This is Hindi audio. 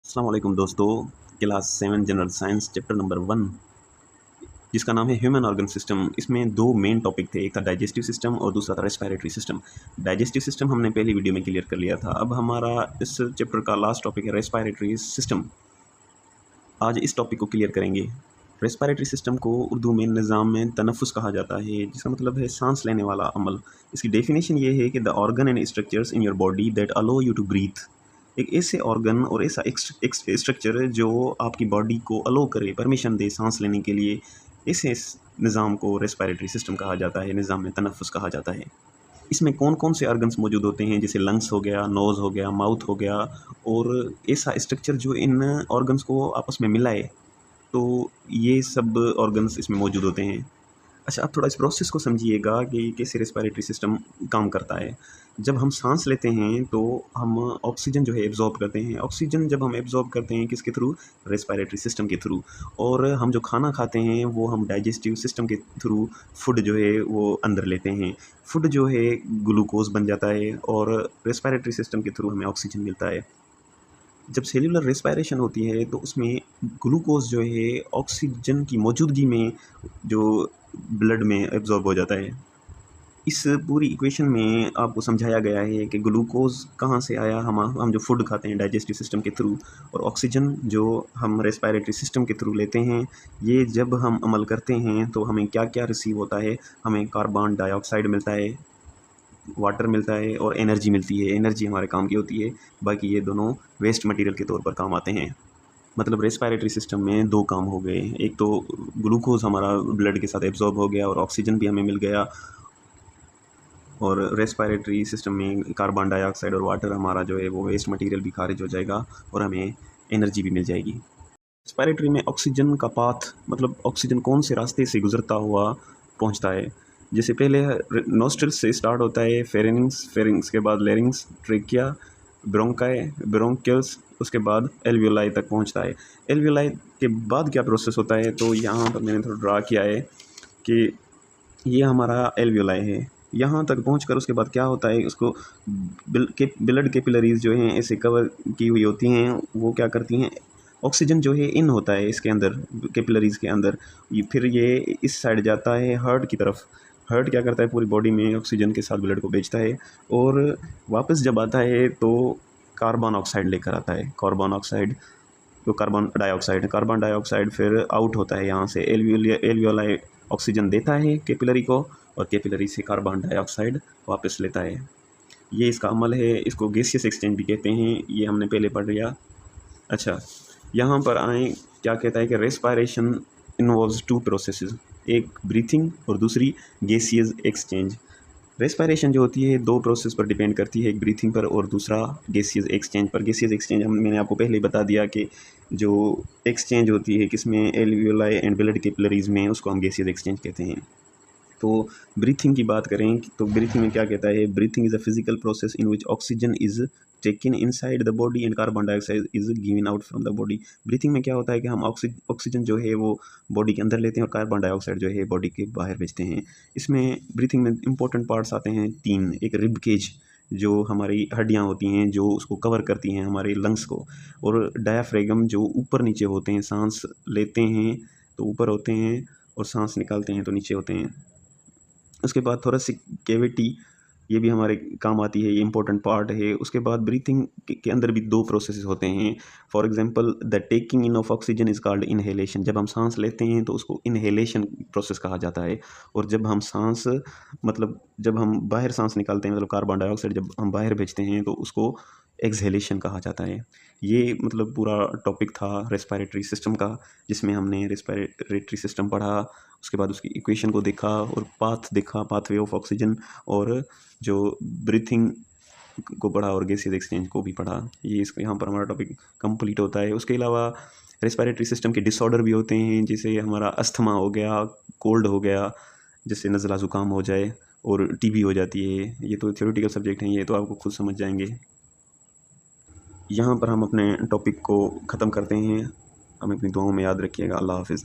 अस्सलाम वालेकुम दोस्तों। Class 7 general science chapter number 1 जिसका नाम है ह्यूमन ऑर्गन सिस्टम। इसमें दो मेन टॉपिक थे, एक था डाइजेस्टिव सिस्टम और दूसरा था रेस्पिरेटरी सिस्टम। डाइजेस्टिव सिस्टम हमने पहली वीडियो में क्लियर कर लिया था। अब हमारा इस चैप्टर का लास्ट टॉपिक है रेस्पिरेटरी सिस्टम। आज इस टॉपिक को क्लियर करेंगे। रेस्पिरेटरी सिस्टम को उर्दू में निज़ाम में तनफ़ुस कहा जाता है, जिसका मतलब है सांस लेने वाला अमल। इसकी डेफिनेशन ये है कि the organ and structures in your body that allow you to breathe. एक ऐसे ऑर्गन और ऐसा स्ट्रक्चर है जो आपकी बॉडी को अलो करे, परमिशन दे सांस लेने के लिए। ऐसे इस निज़ाम को रेस्पिरेटरी सिस्टम कहा जाता है, निज़ाम में तनफ़ुस कहा जाता है। इसमें कौन कौन से ऑर्गन्स मौजूद होते हैं, जैसे लंग्स हो गया, नोज़ हो गया, माउथ हो गया, और ऐसा स्ट्रक्चर जो इन ऑर्गन्स को आपस में मिलाए। तो ये सब ऑर्गन्स इसमें मौजूद होते हैं। अच्छा, आप थोड़ा इस प्रोसेस को समझिएगा कि कैसे रेस्पिरेटरी सिस्टम काम करता है। जब हम सांस लेते हैं तो हम ऑक्सीजन जो है एब्जॉर्ब करते हैं। ऑक्सीजन जब हम एब्जॉर्ब करते हैं किसके थ्रू? रेस्पिरेटरी सिस्टम के थ्रू। और हम जो खाना खाते हैं वो हम डाइजेस्टिव सिस्टम के थ्रू फूड जो है वो अंदर लेते हैं। फूड जो है ग्लूकोज बन जाता है और रेस्पिरेटरी सिस्टम के थ्रू हमें ऑक्सीजन मिलता है। जब सेल्युलर रेस्पिरेशन होती है तो उसमें ग्लूकोज जो है ऑक्सीजन की मौजूदगी में जो ब्लड में एब्जॉर्ब हो जाता है। इस पूरी इक्वेशन में आपको समझाया गया है कि ग्लूकोज कहाँ से आया, हम जो फूड खाते हैं डाइजेस्टिव सिस्टम के थ्रू, और ऑक्सीजन जो हम रेस्पिरेटरी सिस्टम के थ्रू लेते हैं। ये जब हम अमल करते हैं तो हमें क्या क्या रिसीव होता है? हमें कार्बन डाइऑक्साइड मिलता है, वाटर मिलता है और एनर्जी मिलती है। एनर्जी हमारे काम की होती है, बाकी ये दोनों वेस्ट मटेरियल के तौर पर काम आते हैं। मतलब रेस्पिरेटरी सिस्टम में दो काम हो गए, एक तो ग्लूकोज हमारा ब्लड के साथ एब्जॉर्ब हो गया और ऑक्सीजन भी हमें मिल गया, और रेस्पिरेटरी सिस्टम में कार्बन डाइऑक्साइड और वाटर हमारा जो है वो वेस्ट मटेरियल भी खारिज हो जाएगा और हमें एनर्जी भी मिल जाएगी। रेस्पिरेटरी में ऑक्सीजन का पाथ, मतलब ऑक्सीजन कौन से रास्ते से गुजरता हुआ पहुंचता है। जैसे पहले नोस्ट्रिल्स से स्टार्ट होता है, फेरिंग्स, फेरिंग्स के बाद लेरिंग्स, ट्रेकिया, ब्रोंकाई, ब्रोंकियल्स, उसके बाद एल्वियोलाई तक पहुंचता है। एल्वियोलाई के बाद क्या प्रोसेस होता है, तो यहाँ पर मैंने थोड़ा ड्रा किया है कि ये हमारा एल्वियोलाई है। यहाँ तक पहुंचकर उसके बाद क्या होता है, उसको ब्लड कैपिलरीज जो हैं ऐसे कवर की हुई होती हैं, वो क्या करती हैं, ऑक्सीजन जो है इन होता है इसके अंदर, कैपिलरीज़ के अंदर। फिर ये इस साइड जाता है हार्ट की तरफ। हार्ट क्या करता है, पूरी बॉडी में ऑक्सीजन के साथ ब्लड को भेजता है, और वापस जब आता है तो कार्बन ऑक्साइड लेकर आता है। कार्बन ऑक्साइड तो कार्बन डाइऑक्साइड फिर आउट होता है यहाँ से। एल्वियोलाई ऑक्सीजन देता है कैपिलरी को, और कैपिलरी से कार्बन डाइऑक्साइड वापस लेता है। ये इसका अमल है। इसको गैसियस एक्सचेंज भी कहते हैं, ये हमने पहले पढ़ लिया। अच्छा, यहाँ पर आए, क्या कहता है कि रेस्पिरेशन इन्वॉल्व्स टू प्रोसेसेस, एक ब्रीथिंग और दूसरी गैसियस एक्सचेंज। रेस्पिरेशन जो होती है दो प्रोसेस पर डिपेंड करती है, एक ब्रीथिंग पर और दूसरा गैसियस एक्सचेंज पर। गैसियस एक्सचेंज मैंने आपको पहले ही बता दिया कि जो एक्सचेंज होती है किसमें, एल्वियोलाई एंड ब्लड कैपिलरीज में, उसको हम गैसियस एक्सचेंज कहते हैं। तो ब्रीथिंग की बात करें तो ब्रीथिंग में क्या कहता है, breathing is a physical process in which oxygen is taken inside the body and carbon dioxide is given out from the body. Breathing में क्या होता है कि हम ऑक्सीजन जो है वो बॉडी के अंदर लेते हैं और कार्बन डाइऑक्साइड जो है बॉडी के बाहर भेजते हैं। इसमें ब्रीथिंग में इंपॉर्टेंट पार्ट्स आते हैं तीन। एक रिब केज, जो हमारी हड्डियाँ होती हैं जो उसको कवर करती हैं हमारे लंग्स को, और डायाफ्रेगम जो ऊपर नीचे होते हैं, सांस लेते हैं तो ऊपर होते हैं और सांस निकालते हैं तो नीचे होते हैं। उसके बाद थोरेसिक कैविटी, ये भी हमारे काम आती है, ये इंपॉर्टेंट पार्ट है। उसके बाद ब्रीथिंग के अंदर भी दो प्रोसेस होते हैं। For example the taking in of oxygen is called inhalation. जब हम सांस लेते हैं तो उसको इनहेलेशन प्रोसेस कहा जाता है, और जब हम सांस, मतलब जब हम बाहर सांस निकालते हैं, मतलब कार्बन डाइऑक्साइड जब हम बाहर भेजते हैं तो उसको एक्सहेलेशन कहा जाता है। ये मतलब पूरा टॉपिक था रेस्पिरेटरी सिस्टम का, जिसमें हमने रेस्पिरेटरी सिस्टम पढ़ा, उसके बाद उसकी इक्वेशन को देखा और पाथ देखा, पाथवे ऑफ ऑक्सीजन, और जो ब्रीथिंग को पढ़ा और गैसियस एक्सचेंज को भी पढ़ा। ये इसको यहाँ पर हमारा टॉपिक कंप्लीट होता है। उसके अलावा रेस्पिरेटरी सिस्टम के डिसऑर्डर भी होते हैं, जैसे हमारा अस्थमा हो गया, कोल्ड हो गया, जैसे नज़ला ज़ुकाम हो जाए, और टीबी हो जाती है। ये तो थ्योरेटिकल सब्जेक्ट हैं, ये तो आपको खुद समझ जाएंगे। यहाँ पर हम अपने टॉपिक को ख़त्म करते हैं। हमें अपनी दुआओं में याद रखिएगा। अल्लाह हाफ़िज़।